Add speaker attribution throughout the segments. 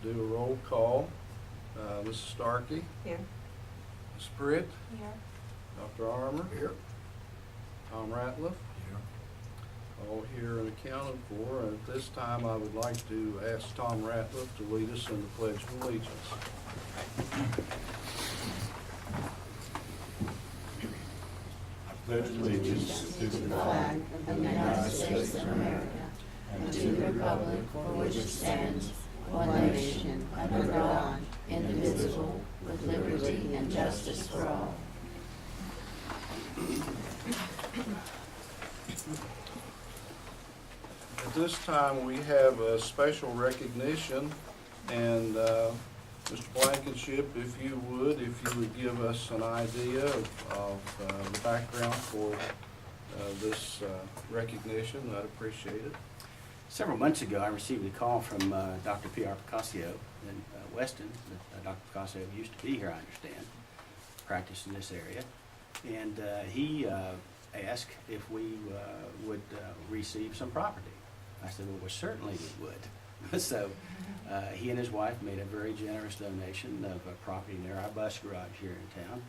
Speaker 1: Do a roll call. Mrs. Starkey,
Speaker 2: Here.
Speaker 1: Ms. Britt,
Speaker 2: Here.
Speaker 1: Dr. Armour,
Speaker 3: Here.
Speaker 1: Tom Ratliff, all here and accounted for. And at this time, I would like to ask Tom Ratliff to lead us in the Pledge of Allegiance.
Speaker 4: I pledge allegiance to the flag of the United States of America and to the republic for which it stands, one nation, under God, indivisible, with liberty and justice for all.
Speaker 1: At this time, we have a special recognition, and Mr. Blankenship, if you would give us an idea of the background for this recognition, I'd appreciate it.
Speaker 5: Several months ago, I received a call from Dr. P.R. Picasso in Weston. Dr. Picasso used to be here, I understand, practiced in this area. And he asked if we would receive some property. I said, well, certainly we would. So he and his wife made a very generous donation of property near our bus garage here in town.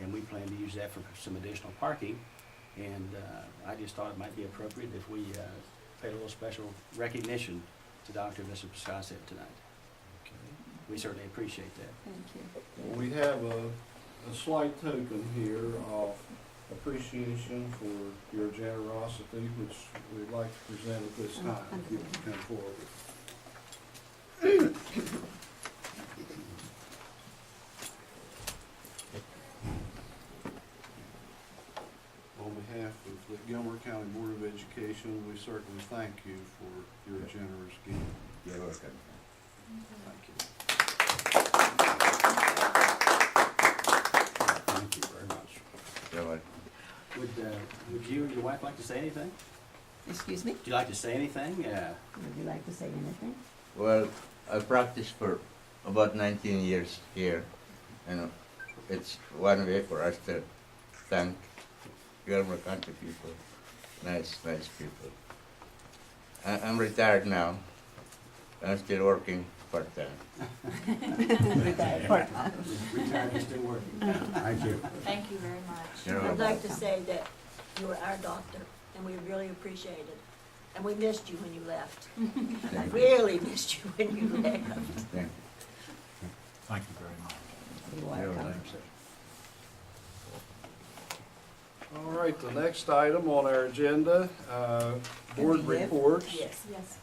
Speaker 5: And we plan to use that for some additional parking. And I just thought it might be appropriate if we paid a little special recognition to Dr. and Mrs. Picasso tonight.
Speaker 1: Okay.
Speaker 5: We certainly appreciate that.
Speaker 2: Thank you.
Speaker 1: We have a slight token here of appreciation for your generosity, which we'd like to present at this time. If you can come forward. On behalf of the Gilmer County Board of Education, we certainly thank you for your generous giving.
Speaker 3: You're welcome.
Speaker 1: Thank you.
Speaker 5: Thank you very much.
Speaker 3: You're welcome.
Speaker 5: Would you or your wife like to say anything?
Speaker 2: Excuse me?
Speaker 5: Would you like to say anything?
Speaker 2: Would you like to say anything?
Speaker 3: Well, I practiced for about 19 years here, and it's one way for us to thank Gilmer Country people, nice people. I'm retired now. I'm still working part-time.
Speaker 2: Retired part-time.
Speaker 5: Retired, still working.
Speaker 3: Thank you.
Speaker 6: Thank you very much.
Speaker 3: You're
Speaker 6: I'd
Speaker 3: welcome.
Speaker 6: like to say that you were our doctor, and we really appreciate it. And we missed you when you left. I
Speaker 3: Thank you.
Speaker 6: really missed you when you left.
Speaker 3: Thank
Speaker 4: Thank you very much.
Speaker 2: You're
Speaker 3: you. You're
Speaker 2: welcome.
Speaker 3: welcome.
Speaker 1: All right, the next item on our agenda, board
Speaker 2: we have-
Speaker 1: reports.
Speaker 6: Yes. Yes.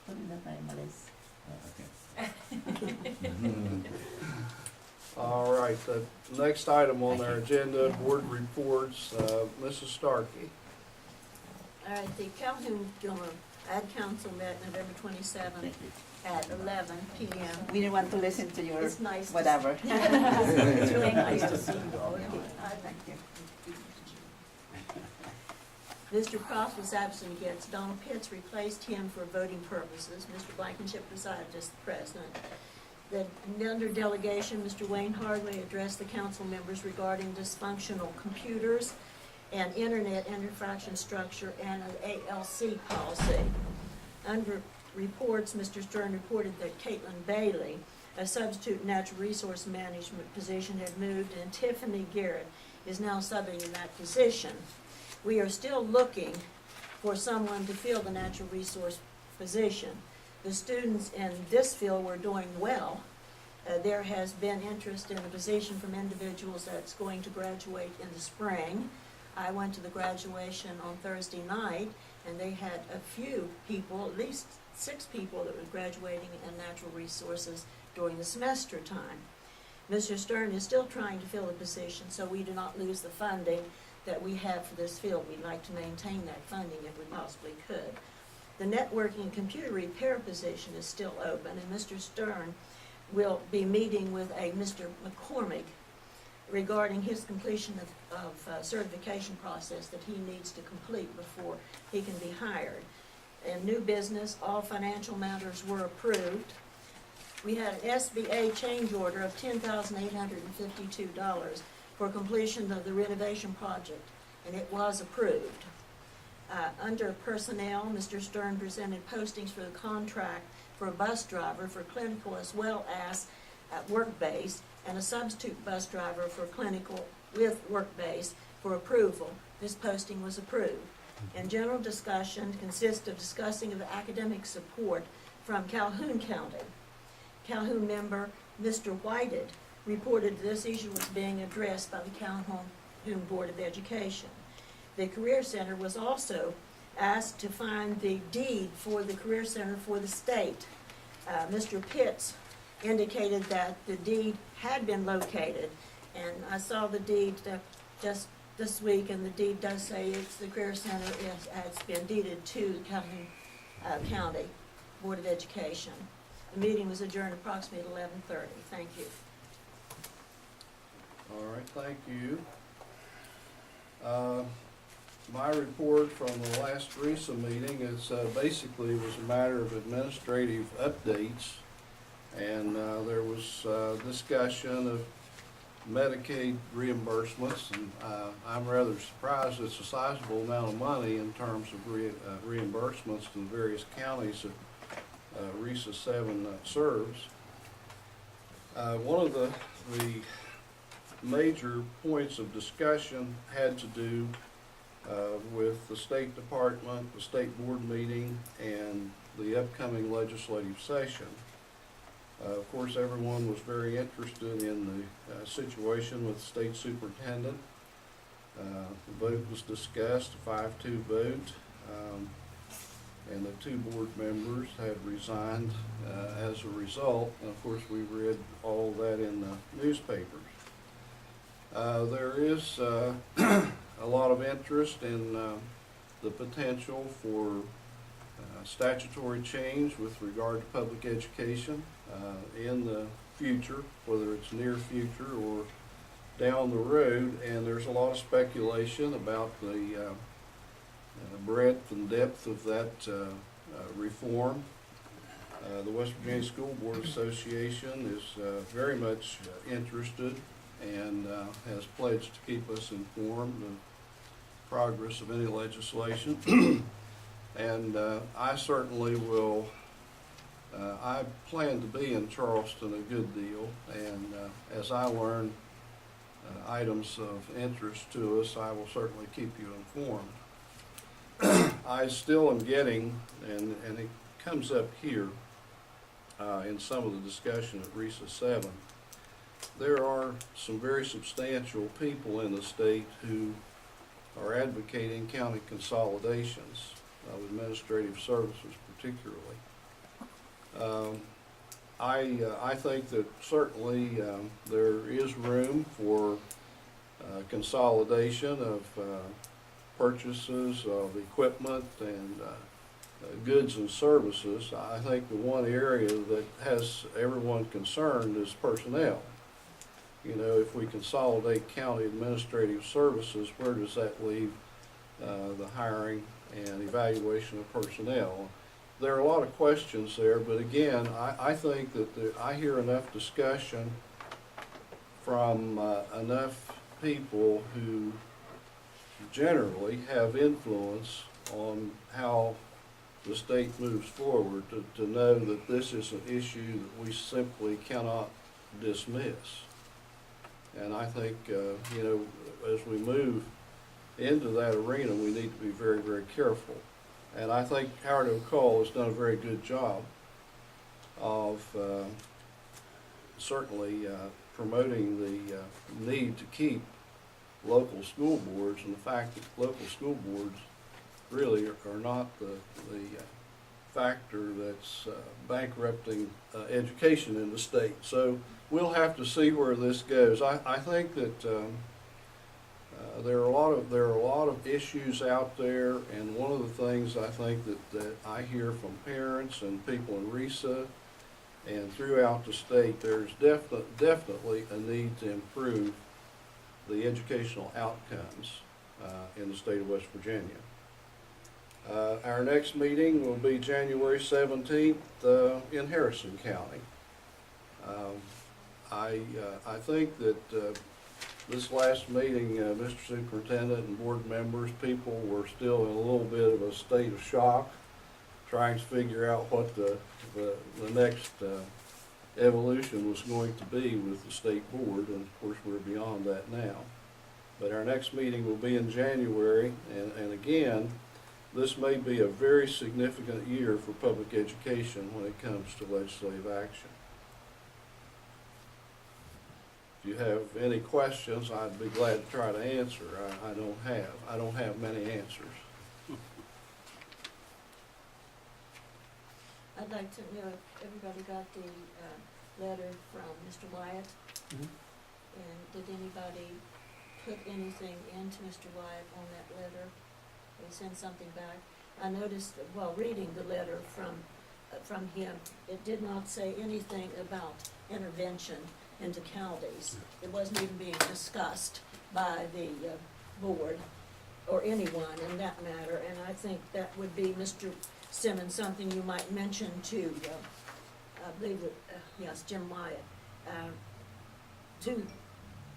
Speaker 2: Put in the time, Alice.
Speaker 1: All right, the next item on our agenda, board reports, Mrs. Starkey.
Speaker 6: All right, the Calhoun-Gilmer Ad Council met November 27th
Speaker 3: Thank you.
Speaker 6: at 11 p.m.
Speaker 2: We didn't want to listen to your
Speaker 6: It's nice to
Speaker 2: whatever.
Speaker 6: It's really nice to see you all again.
Speaker 2: Thank you.
Speaker 6: Mr. Cross was absent again. Donald Pitts replaced him for voting purposes. Mr. Blankenship presided as the president. Under delegation, Mr. Wayne Hardway addressed the council members regarding dysfunctional computers and internet infraction structure and an ALC policy. Under reports, Mr. Stern reported that Caitlin Bailey, a substitute natural resource management position, had moved, and Tiffany Garrett is now subbing in that position. We are still looking for someone to fill the natural resource position. The students in this field were doing well. There has been interest in a position from individuals that's going to graduate in the spring. I went to the graduation on Thursday night, and they had a few people, at least 6 people that were graduating in natural resources during the semester time. Mr. Stern is still trying to fill the position so we do not lose the funding that we have for this field. We'd like to maintain that funding if we possibly could. The networking and computer repair position is still open, and Mr. Stern will be meeting with a Mr. McCormick regarding his completion of certification process that he needs to complete before he can be hired. In new business, all financial matters were approved. We had an SBA change order of $10,852 for completion of the renovation project, and it was approved. Under personnel, Mr. Stern presented postings for the contract for a bus driver for clinical as well as work-based, and a substitute bus driver for clinical with work-based for approval. This posting was approved. And general discussion consists of discussing of academic support from Calhoun County. Calhoun member Mr. Whited reported this issue was being addressed by the Calhoun Board of Education. The Career Center was also asked to find the deed for the Career Center for the state. Mr. Pitts indicated that the deed had been located, and I saw the deed just this week, and the deed does say it's the Career Center has been deeded to Calhoun County Board of Education. The meeting was adjourned approximately at 11:30. Thank you.
Speaker 1: All right, thank you. My report from the last RESA meeting is basically was a matter of administrative updates, and there was discussion of Medicaid reimbursements, and I'm rather surprised it's a sizable amount of money in terms of reimbursements to the various counties that RESA VII serves. One of the major points of discussion had to do with the State Department, the State Board meeting, and the upcoming legislative session. Of course, everyone was very interested in the situation with the state superintendent. The vote was discussed, a 5-2 vote, and the 2 board members had resigned as a result. And of course, we read all that in the newspapers. There is a lot of interest in the potential for statutory change with regard to public education in the future, whether it's near future or down the road, and there's a lot of speculation about the breadth and depth of that reform. The West Virginia School Board Association is very much interested and has pledged to keep us informed of progress of any legislation. And I certainly will, I plan to be in Charleston a good deal, and as I learn items of interest to us, I will certainly keep you informed. I still am getting, and it comes up here in some of the discussion at RESA VII, there are some very substantial people in the state who are advocating county consolidations of administrative services particularly. I think that certainly there is room for consolidation of purchases of equipment and goods and services. I think the one area that has everyone concerned is personnel. You know, if we consolidate county administrative services, where does that leave the hiring and evaluation of personnel? There are a lot of questions there, but again, I think that I hear enough discussion from enough people who generally have influence on how the state moves forward to know that this is an issue that we simply cannot dismiss. And I think, you know, as we move into that arena, we need to be very, very careful. And I think Howard O'Call has done a very good job of certainly promoting the need to keep local school boards, and the fact that local school boards really are not the factor that's bankrupting education in the state. So we'll have to see where this goes. I think that there are a lot of issues out there, and one of the things I think that I hear from parents and people in RESA and throughout the state, there's definitely a need to improve the educational outcomes in the state of West Virginia. Our next meeting will be January 17th in Harrison County. I think that This last meeting, Mr. Superintendent and board members, people were still in a little bit of a state of shock, trying to figure out what the next evolution was going to be with the state board, and of course we're beyond that now. But our next meeting will be in January, and again, this may be a very significant year for public education when it comes to legislative action. If you have any questions, I'd be glad to try to answer. I don't have many answers.
Speaker 6: I'd like to know if everybody got the letter from Mr. Wyatt, and did anybody put anything into Mr. Wyatt on that letter? They sent something back. I noticed, while reading the letter from him, it did not say anything about intervention into counties. It wasn't even being discussed by the board or anyone in that matter, and I think that would be, Mr. Simmons, something you might mention to, I believe that, yes, Jim Wyatt, to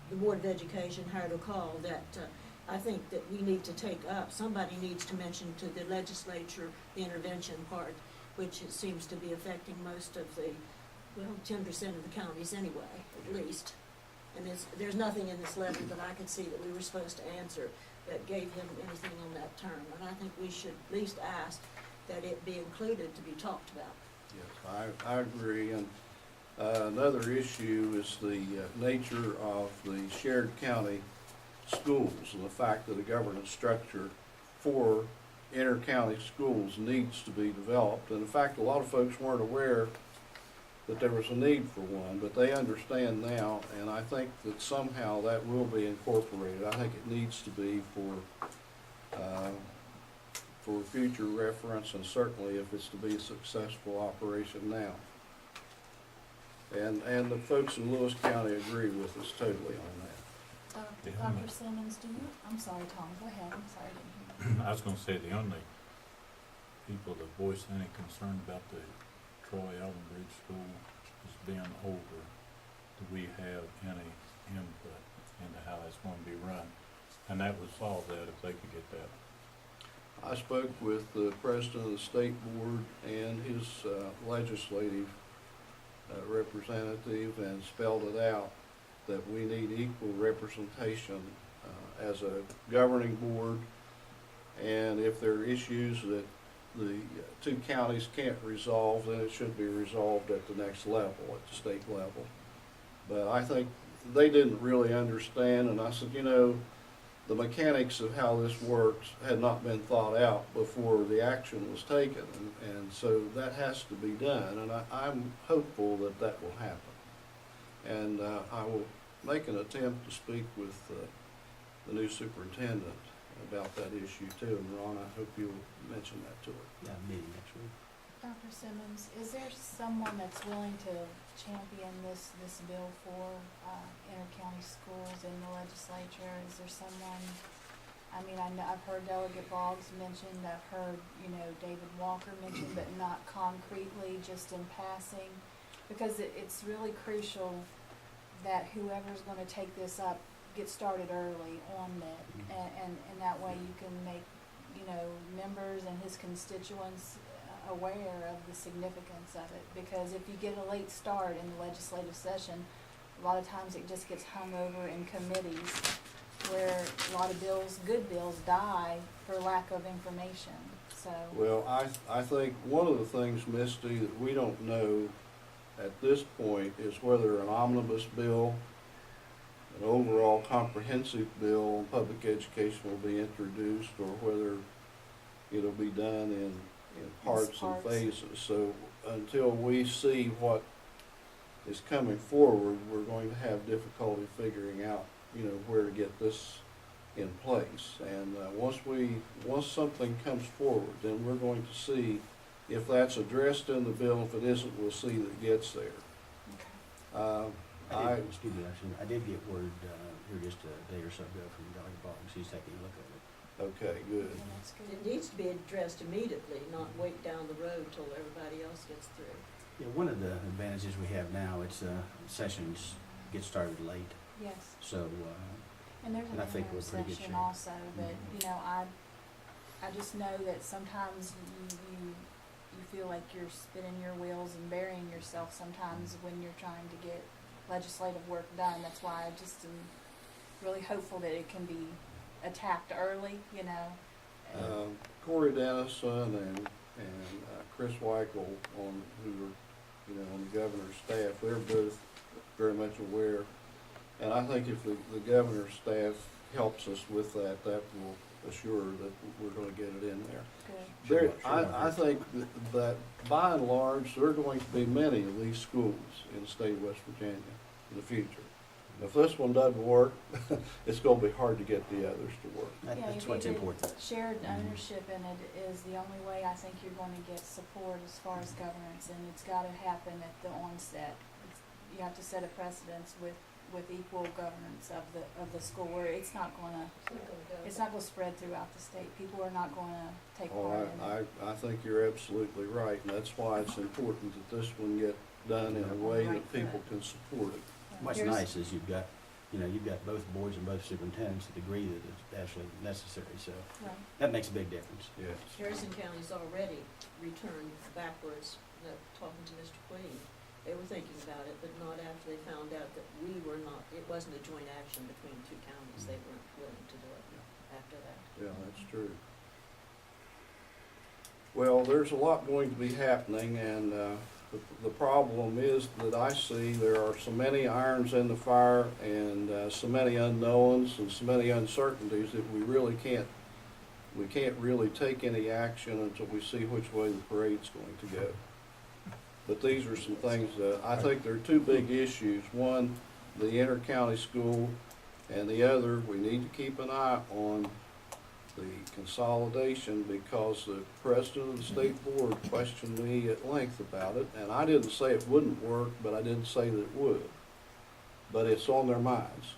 Speaker 6: the Board of Education, how to call that, I think that we need to take up, somebody needs to mention to the legislature the intervention part, which it seems to be affecting most of the, well, 10% of the counties anyway, at least. And there's nothing in this letter that I could see that we were supposed to answer that gave him anything on that term. And I think we should at least ask that it be included to be talked about.
Speaker 1: Yes, I agree. And another issue is the nature of the shared county schools and the fact that a governance structure for inter-county schools needs to be developed. And in fact, a lot of folks weren't aware that there was a need for one, but they understand now, and I think that somehow that will be incorporated. I think it needs to be for future reference, and certainly if it's to be a successful operation now. And the folks in Lewis County agree with us totally on that.
Speaker 7: Dr. Simmons, do you, I'm sorry, Tom, go ahead, I'm sorry, I didn't hear you.
Speaker 4: I was gonna say, the only people that voice any concern about the Troy Allen Bridge School is being older. Do we have any input into how that's gonna be run? And that would solve that if they could get that.
Speaker 1: I spoke with the president of the state board and his legislative representative and spelled it out that we need equal representation as a governing board, and if there are issues that the two counties can't resolve, then it should be resolved at the next level, at the state level. But I think they didn't really understand, and I said, you know, the mechanics of how this works had not been thought out before the action was taken, and so that has to be done, and I'm hopeful that that will happen. And I will make an attempt to speak with the new superintendent about that issue too, and Ron, I hope you'll mention that to her.
Speaker 5: Yeah, meeting next week.
Speaker 7: Dr. Simmons, is there someone that's willing to champion this bill for inter-county schools in the legislature? Is there someone, I mean, I know, I've heard Delegate Boggs mentioned, I've heard, you know, David Walker mentioned, but not concretely, just in passing, because it's really crucial that whoever's gonna take this up get started early on it, and that way you can make, you know, members and his constituents aware of the significance of it, because if you get a late start in the legislative session, a lot of times it just gets hung over in committees where a lot of bills, good bills, die for lack of information, so.
Speaker 1: Well, I think one of the things, Misty, that we don't know at this point is whether an omnibus bill, an overall comprehensive bill on public education will be introduced, or whether it'll be done in parts and phases. So until we see what is coming forward, we're going to have difficulty figuring out, you know, where to get this in place. And once something comes forward, then we're going to see if that's addressed in the bill. If it isn't, we'll see that it gets there.
Speaker 5: Excuse me, I did get word here just a day or so ago from Dr. Boggs. He's taking a look at it.
Speaker 1: Okay, good.
Speaker 7: And that's good.
Speaker 6: It needs to be addressed immediately, not wait down the road till everybody else gets through.
Speaker 5: Yeah, one of the advantages we have now, it's sessions get started late.
Speaker 7: Yes.
Speaker 5: So,
Speaker 7: And there's
Speaker 5: And I
Speaker 7: an
Speaker 5: think we're pretty good
Speaker 7: intersection
Speaker 5: shape.
Speaker 7: also, but, you know, I just know that sometimes you feel like you're spinning your wheels and burying yourself sometimes when you're trying to get legislative work done. That's why I just am really hopeful that it can be attacked early, you know.
Speaker 1: Corey Dennison and Chris Weichel who are, you know, on the governor's staff, they're both very much aware. And I think if the governor's staff helps us with that, that will assure that we're gonna get it in there.
Speaker 7: Good.
Speaker 1: I think that by and large, there are going to be many of these schools in the state of West Virginia in the future. If this one doesn't work, it's gonna be hard to get the others to work.
Speaker 7: Yeah,
Speaker 5: that's
Speaker 7: you
Speaker 5: what's
Speaker 7: need
Speaker 5: important.
Speaker 7: Shared ownership in it is the only way I think you're going to get support as far as governance, and it's got to happen at the onset. You have to set a precedence with equal governance of the school, where it's not going to spread throughout the state. People are not going to take
Speaker 1: Oh,
Speaker 7: part in it.
Speaker 1: I think you're absolutely right, and that's why it's important that this one get done in a way that people can support it.
Speaker 5: What's
Speaker 7: Here's-
Speaker 5: nice is you've got both boards and both superintendents that agree that it's absolutely necessary, so
Speaker 7: Right.
Speaker 5: that makes a big difference.
Speaker 1: Yes.
Speaker 6: Harrison County's already returned backwards, talking to Mr. Queen. They were thinking about it, but not after they found out that it wasn't a joint action between the two counties. They weren't willing to do it after that.
Speaker 1: Yeah, that's true. Well, there's a lot going to be happening, and the problem is that I see there are so many irons in the fire and so many unknowns and so many uncertainties that we can't really take any action until we see which way the parade's going to go. But these are some things that I think there are two big issues. One, the inter-county school, and the other, we need to keep an eye on the consolidation, because the president of the state board questioned me at length about it, and I didn't say it wouldn't work, but I didn't say that it would. But it's on their minds.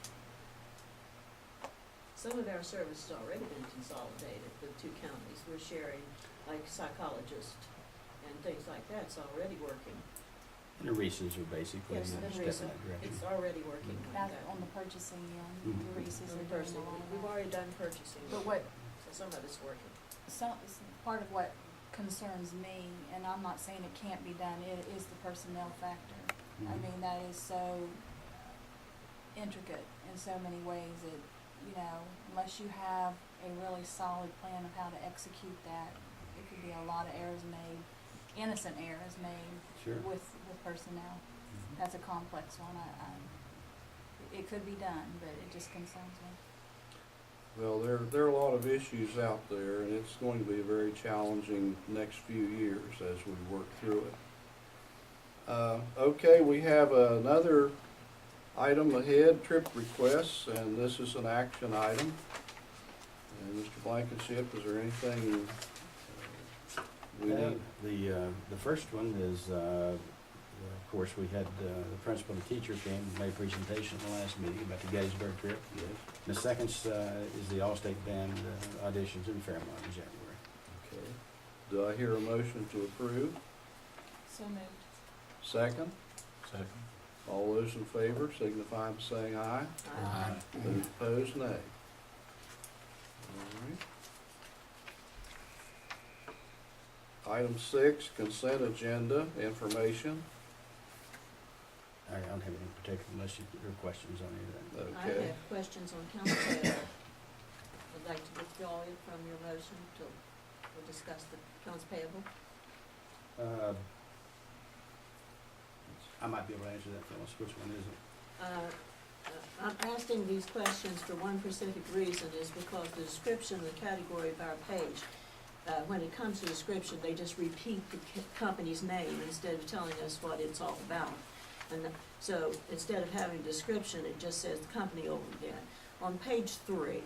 Speaker 6: Some of our services have already been consolidated with two counties. We're sharing, like psychologists and things like that. It's already working.
Speaker 5: And the RESAs are basically a
Speaker 6: Yes,
Speaker 5: step
Speaker 6: the
Speaker 5: in
Speaker 6: RESA.
Speaker 5: that direction.
Speaker 6: It's already working like
Speaker 7: That's
Speaker 6: that.
Speaker 7: on the purchasing end,
Speaker 5: Mhm.
Speaker 7: the Reese's
Speaker 6: On
Speaker 7: are
Speaker 6: the
Speaker 7: doing
Speaker 6: person,
Speaker 7: a lot of
Speaker 6: we've
Speaker 7: that.
Speaker 6: already done purchasing.
Speaker 7: But what,
Speaker 6: So some of it's working.
Speaker 7: part of what concerns me, and I'm not saying it can't be done, it is the personnel factor. I
Speaker 5: Mhm.
Speaker 7: mean, that is so intricate in so many ways that, you know, unless you have a really solid plan of how to execute that, it could be a lot of errors made, innocent errors made
Speaker 5: Sure.
Speaker 7: with personnel.
Speaker 5: Mhm.
Speaker 7: That's a complex one. It could be done, but it just concerns me.
Speaker 1: Well, there are a lot of issues out there, and it's going to be a very challenging next few years as we work through it. Okay, we have another item ahead, trip requests, and this is an action item. And Mr. Blankenship, is there anything we need?
Speaker 5: The first one is, of course, we had the principal and teacher came and made a presentation at the last meeting about the Gettysburg trip.
Speaker 1: Yes.
Speaker 5: The second is the All-State Band auditions in Fairmont in January.
Speaker 1: Okay. Do I hear a motion to approve?
Speaker 7: So moved.
Speaker 1: Second?
Speaker 4: Second.
Speaker 1: All those in favor signify by saying aye. Those opposed, nay. All right. Item 6, consent agenda, information.
Speaker 5: I don't have anything particular unless you have questions on any of that.
Speaker 1: Okay.
Speaker 6: I have questions on council payable. I'd like to withdraw it from your motion till we'll discuss the accounts payable.
Speaker 5: I might be able to answer that, Phyllis. Which one is it?
Speaker 6: I'm asking these questions for one specific reason, is because the description, the category of our page, when it comes to description, they just repeat the company's name instead of telling us what it's all about. And so instead of having a description, it just says the company over again. On page 3,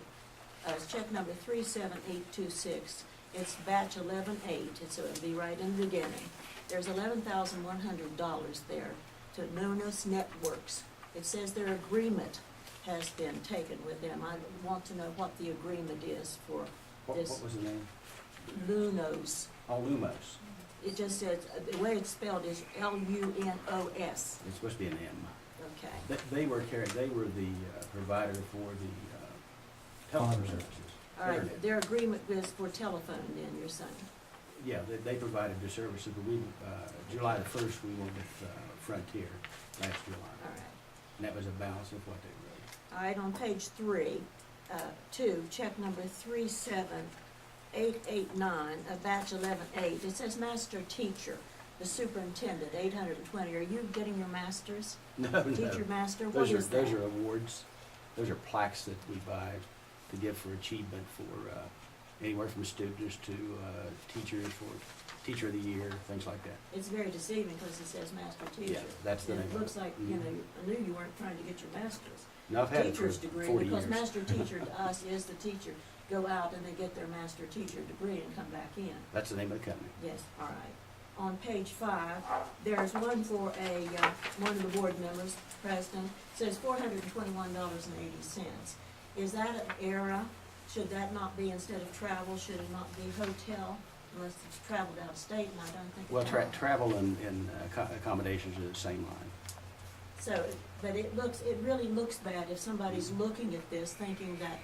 Speaker 6: it's check number 37826. It's batch 11-8. It'll be right in the beginning. There's $11,100 there to Nonos Networks. It says their agreement has been taken with them. I want to know what the agreement is for
Speaker 5: What
Speaker 6: this
Speaker 5: was the name?
Speaker 6: Lunos.
Speaker 5: Oh, Lumos.
Speaker 6: It just says, the way it's spelled is Lunos.
Speaker 5: It's supposed to be an M.
Speaker 6: Okay.
Speaker 5: They were the provider for the telephone services.
Speaker 6: All right,
Speaker 5: Internet.
Speaker 6: their agreement was for telephone then, you're saying?
Speaker 5: Yeah, they provided the services, but we, July the 1st, we went with Frontier last July.
Speaker 6: All right.
Speaker 5: And that was a balance of what they wrote.
Speaker 6: All right, on page 3, 2, check number 37889, batch 11-8, it says master teacher, the superintendent, 820. Are you getting your masters?
Speaker 5: No,
Speaker 6: Teacher
Speaker 5: no.
Speaker 6: master, what
Speaker 5: Those
Speaker 6: is that?
Speaker 5: are awards. Those are plaques that we buy to give for achievement for anywhere from students to teachers for Teacher of the Year, things like that.
Speaker 6: It's very deceiving because it says master teacher.
Speaker 5: Yeah, that's the
Speaker 6: And
Speaker 5: name
Speaker 6: it
Speaker 5: of
Speaker 6: looks
Speaker 5: it.
Speaker 6: like, you know, I knew you weren't trying to get your master's.
Speaker 5: No, I've had it for
Speaker 6: Teacher's degree,
Speaker 5: 40
Speaker 6: because
Speaker 5: years.
Speaker 6: master teacher to us is the teacher, go out and they get their master teacher degree and come back in.
Speaker 5: That's the name of the company.
Speaker 6: Yes, all right. On page 5, there's one for one of the board members, president, says $421.80. Is that an error? Should that not be, instead of travel, should it not be hotel, unless it's traveled out of state, and I don't think.
Speaker 5: Well,
Speaker 6: it's
Speaker 5: travel and accommodations are the same line.
Speaker 6: So, but it really looks bad if somebody's looking at this thinking that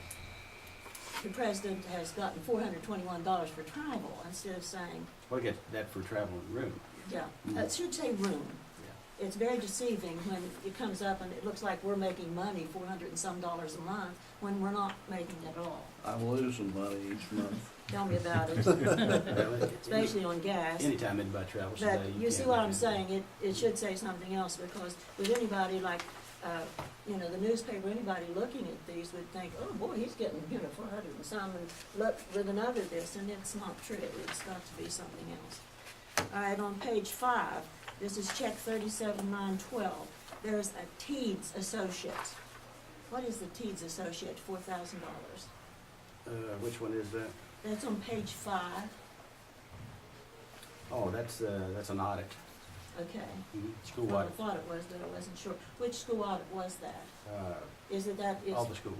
Speaker 6: the president has gotten $421 for travel, instead of saying,
Speaker 5: Well, I get that for travel and room.
Speaker 6: yeah, it should say room.
Speaker 5: Yeah.
Speaker 6: It's very deceiving when it comes up and it looks like we're making money, $400 and some a month, when we're not making it at all.
Speaker 1: I'm losing money each month.
Speaker 6: Tell me about it,
Speaker 5: Well,
Speaker 6: especially on gas.
Speaker 5: Anytime anybody travels today.
Speaker 6: But you see
Speaker 5: can't
Speaker 6: what
Speaker 5: make
Speaker 6: I'm
Speaker 5: it.
Speaker 6: saying, it should say something else, because with anybody like, you know, the newspaper, anybody looking at these would think, oh boy, he's getting, you know, 400 and some, and look with another this, and it's not true, it's got to be something else. All right, on page 5, this is check 37912, there's a Teeds Associates. What is the Teeds Associate, $4,000?
Speaker 5: Which one is that?
Speaker 6: That's on page 5,
Speaker 5: Oh, that's an audit.
Speaker 6: okay.
Speaker 5: School
Speaker 6: Well, I
Speaker 5: audit.
Speaker 6: thought it was, but I wasn't sure. Which school audit was that? Is it that, is
Speaker 5: All the schools.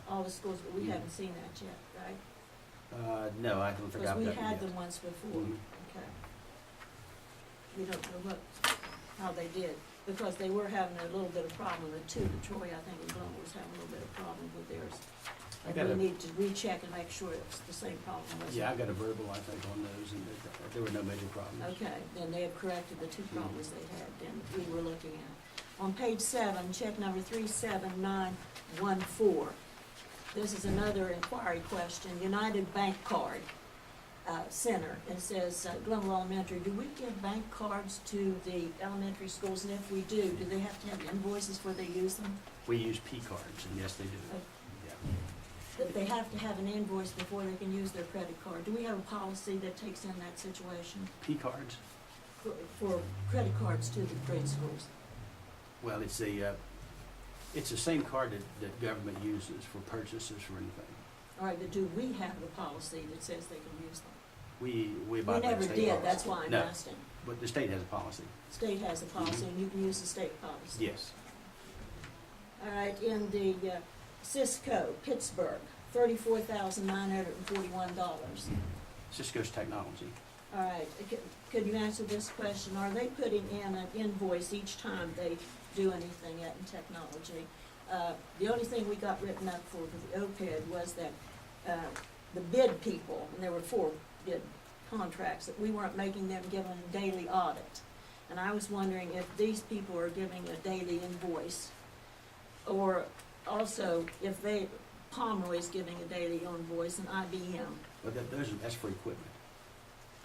Speaker 6: all the schools, but we
Speaker 5: Mhm.
Speaker 6: haven't seen that yet, right?
Speaker 5: No, I don't think
Speaker 6: Because
Speaker 5: I've
Speaker 6: we
Speaker 5: got it
Speaker 6: had
Speaker 5: yet.
Speaker 6: them once before,
Speaker 5: Mhm.
Speaker 6: okay. We don't know how they did, because they were having a little bit of problem with two, Troy, I think, and Glenn was having a little bit of problem with theirs.
Speaker 5: I got
Speaker 6: And
Speaker 5: a-
Speaker 6: we need to recheck and make sure it's the same problem. wasn't
Speaker 5: Yeah, I
Speaker 6: it?
Speaker 5: got a verbal, I think, on those, and there were no major problems.
Speaker 6: Okay, then they have corrected the two problems they had, then we were looking at. On page 7, check number 37914. This is another inquiry question, United Bank Card Center. It says, Glenville Elementary, do we give bank cards to the elementary schools? And if we do they have to have invoices before they use them?
Speaker 5: We use P cards, and yes, they do. Yeah.
Speaker 6: That they have to have an invoice before they can use their credit card? Do we have a policy that takes in that situation
Speaker 5: P cards?
Speaker 6: for credit cards to the grade schools?
Speaker 5: Well, it's the same card that government uses for purchases for anything.
Speaker 6: All right, but do we have a policy that says they can use them?
Speaker 5: We
Speaker 6: We
Speaker 5: abide by the
Speaker 6: never
Speaker 5: state
Speaker 6: did,
Speaker 5: policy.
Speaker 6: that's why I'm
Speaker 5: No,
Speaker 6: asking.
Speaker 5: but the state has a policy.
Speaker 6: State has a policy, and you can use the state policy.
Speaker 5: Yes.
Speaker 6: All right, in the Cisco, Pittsburgh, $34,941.
Speaker 5: Cisco's technology.
Speaker 6: All right, could you answer this question? Are they putting in an invoice each time they do anything in technology? The only thing we got written up for the OPED was that the bid people, and there were 4 bid contracts, that we weren't making them give them a daily audit. And I was wondering if these people are giving a daily invoice, or also if Pomeroy's giving a daily invoice and IBM.
Speaker 5: But that's for equipment.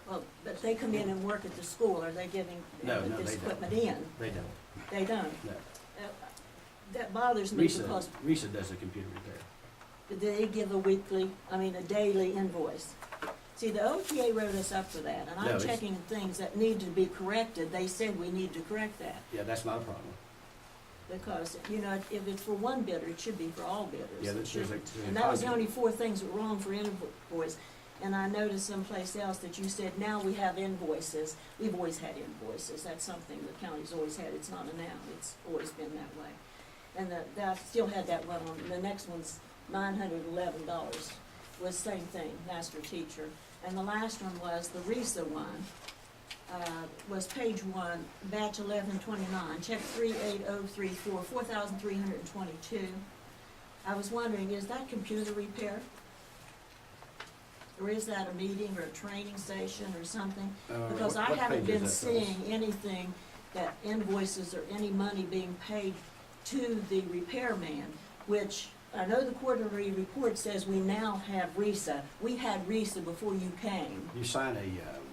Speaker 6: Well, but they come in and work at the school, are they giving
Speaker 5: No,
Speaker 6: this
Speaker 5: they don't.
Speaker 6: equipment in?
Speaker 5: They don't.
Speaker 6: They don't.
Speaker 5: No.
Speaker 6: That bothers me because
Speaker 5: RESA does the computer repair.
Speaker 6: they give a daily invoice. See, the OTA wrote us up for that, and
Speaker 5: No,
Speaker 6: I'm
Speaker 5: it's-
Speaker 6: checking things that need to be corrected. They said we need to correct that,
Speaker 5: Yeah, that's not a problem.
Speaker 6: because, you know, if it's for one bidder, it should be for all bidders.
Speaker 5: Yeah,
Speaker 6: It
Speaker 5: there's a-
Speaker 6: shouldn't.
Speaker 5: there's a
Speaker 6: And that was the
Speaker 5: positive.
Speaker 6: only 4 things that were wrong for invoice. And I noticed someplace else that you said, now we have invoices. We've always had invoices. That's something the county's always had. It's not a now. It's always been that way. And I still had that one on. The next one's $911 was same thing, master teacher. And the last one was the RESA one. was page 1, batch 1129, check 38034, 4,322. I was wondering, is that computer repair? Or is that a meeting or a training station or something? Because I
Speaker 5: what
Speaker 6: haven't
Speaker 5: page is
Speaker 6: been
Speaker 5: that, Phyllis?
Speaker 6: seeing anything, that invoices or any money being paid to the repairman, which I know the quarterly report says we now have RESA. We had RESA before you came,
Speaker 5: You sign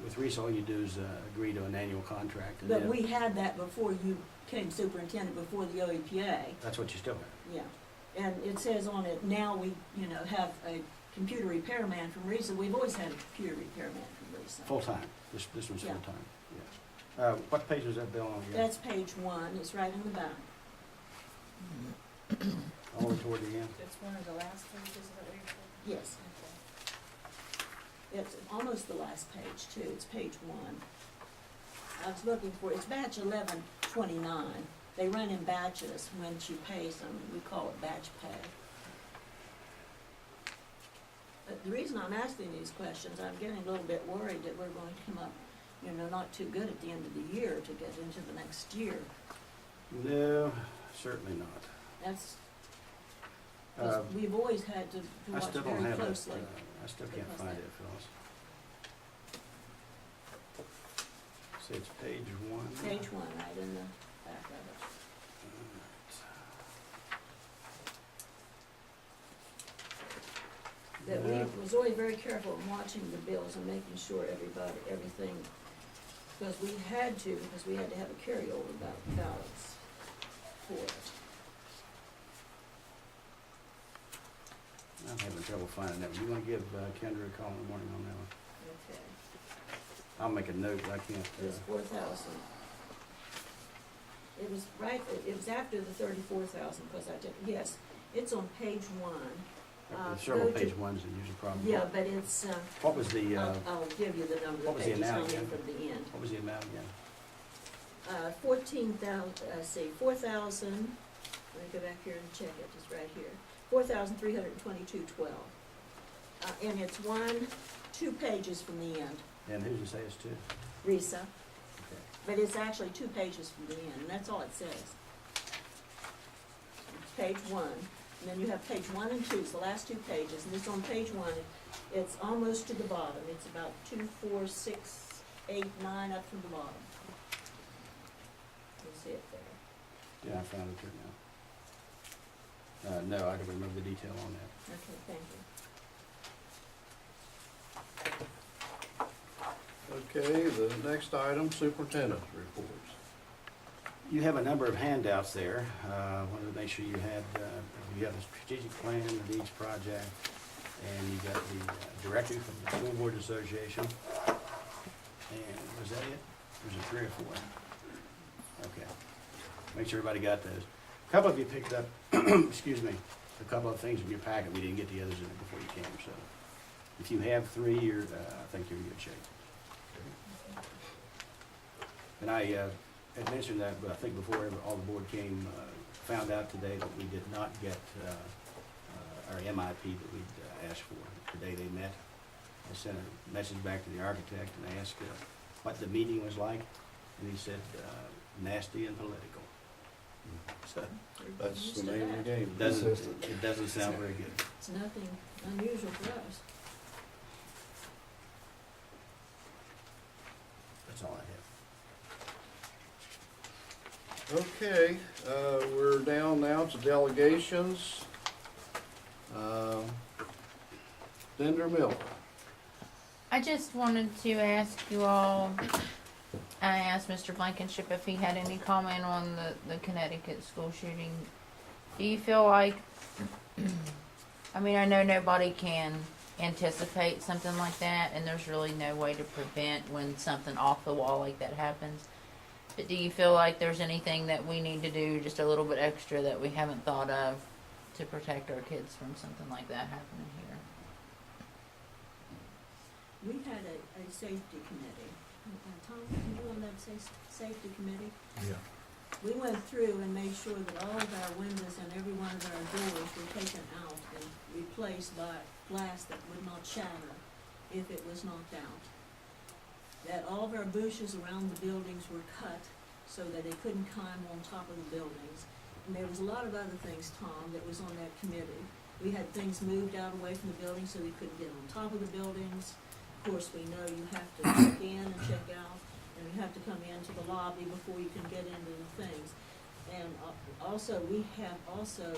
Speaker 5: with RESA, all you do is agree to an annual contract. and
Speaker 6: but
Speaker 5: then-
Speaker 6: we had that before you came superintendent, before the OEPA.
Speaker 5: That's what you still have.
Speaker 6: Yeah, and it says on it, now we, have a computer repairman from RESA. We've always had a computer repairman from RESA.
Speaker 5: Full-time. This one's
Speaker 6: Yeah.
Speaker 5: full-time, yeah. What page was that bill on again?
Speaker 6: That's page 1, it's right in the back.
Speaker 5: All the way toward the end?
Speaker 7: It's one of the last pages that we
Speaker 6: Yes, it's almost the last page too, it's page 1. I was looking for, it's batch 1129. They run in batches when she pays them, we call it batch pay. But the reason I'm asking these questions, I'm getting a little bit worried that we're going to come up, not too good at the end of the year to get into the next year.
Speaker 5: No, certainly not.
Speaker 6: That's, 'cause we've always had to
Speaker 5: I
Speaker 6: watch
Speaker 5: still don't
Speaker 6: very
Speaker 5: have it.
Speaker 6: closely.
Speaker 5: I still can't
Speaker 6: because
Speaker 5: find
Speaker 6: that-
Speaker 5: it, Phyllis. See, it's page 1.
Speaker 6: Page 1, right in the back of it. That we
Speaker 5: Yeah.
Speaker 6: was always very careful in watching the bills and making sure everything, because we had to have a carryover balance for it.
Speaker 5: I'm having trouble finding that one. You want to give Kendra a call in the morning on that one?
Speaker 6: Okay,
Speaker 5: I'll make a note, but I can't.
Speaker 6: it was 4,000. It was right, it was after the 34,000, because yes, it's on page 1.
Speaker 5: There's several
Speaker 6: go to-
Speaker 5: page ones that usually problem.
Speaker 6: Yeah, but it's,
Speaker 5: What was the,
Speaker 6: I'll give you the number
Speaker 5: what
Speaker 6: of
Speaker 5: was the
Speaker 6: pages
Speaker 5: amount
Speaker 6: on in
Speaker 5: again?
Speaker 6: from the end.
Speaker 5: what was the amount again?
Speaker 6: 14,000, 4,000, let me go back here and check it, it's right here. 4,322.12. And it's 2 pages from the end,
Speaker 5: And who's it say it's to?
Speaker 6: RESA,
Speaker 5: Okay.
Speaker 6: but it's actually 2 pages from the end, and that's all it says. Page 1, and then you have page 1 and 2, it's the last 2 pages, and it's on page 1, it's almost to the bottom, it's about 2, 4, 6, 8, 9 up from the bottom. You'll see it there.
Speaker 5: Yeah, I found it here now. No, I don't remember the detail on that.
Speaker 6: Okay, thank you.
Speaker 1: Okay, the next item, superintendent's reports.
Speaker 5: You have a number of handouts there. Wanted to make sure you have a strategic plan of each project, and you got the directive from the School Board Association. And was that it? Or was it 3 or 4? Okay. Make sure everybody got those. A couple of you picked up, excuse me, a couple of things in your packet. We didn't get the others in it before you came, so if you have 3, I think you're in good shape. And I had mentioned that, but I think before all the board came, found out today that we did not get our MIP that we'd asked for. The day they met, I sent a message back to the architect and asked what the meeting was like, and he said, nasty and political. So,
Speaker 1: That's
Speaker 6: Used
Speaker 1: the
Speaker 6: to
Speaker 1: name of the
Speaker 6: that.
Speaker 1: game.
Speaker 5: it doesn't sound very good.
Speaker 6: It's nothing unusual for us.
Speaker 5: That's all I have.
Speaker 1: Okay, we're down now to delegations. Dender Miller.
Speaker 8: I just wanted to ask you all, I asked Mr. Blankenship if he had any comment on the Connecticut school shooting. Do you feel like, I mean, I know nobody can anticipate something like that, and there's really no way to prevent when something off the wall like that happens. But do you feel like there's anything that we need to do just a little bit extra that we haven't thought of to protect our kids from something like that happening here?
Speaker 6: We had a safety committee. Tom, were you on that safety committee?
Speaker 4: Yeah.
Speaker 6: We went through and made sure that all of our windows and every one of our doors were taken out and replaced by glass that would not shatter if it was knocked out. that all of our bushes around the buildings were cut so that they couldn't climb on top of the buildings. And there was a lot of other things, Tom, that was on that committee. We had things moved out away from the buildings so they couldn't get on top of the buildings. Of course, we know you have to check in and check out, and you have to come into the lobby before you can get into the things. And also, we have also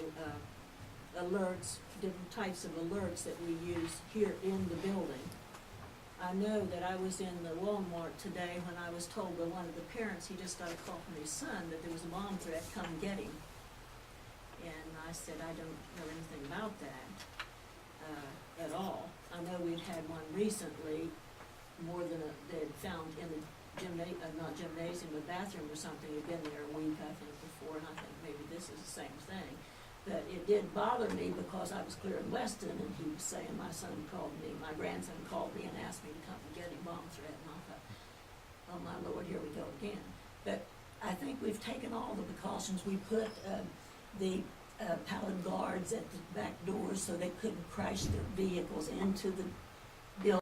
Speaker 6: alerts, different types of alerts that we use here in the building. I know that I was in the Walmart today when I was told by one of the parents, he just got a call from his son that there was a bomb threat, come get him. And I said, I don't know anything about that at all. I know we've had one recently, more than they'd found in the not gymnasium, but bathroom or something. Had been there a week, I think, before, and I think maybe this is the same thing. But it did bother me because I was clear in Weston, and he was saying my grandson called me and asked me to come and get him, bomb threat, and I thought, oh my Lord, here we go again. But I think we've taken all the precautions. We put the pallid guards at the back doors so they couldn't crash their vehicles into the building.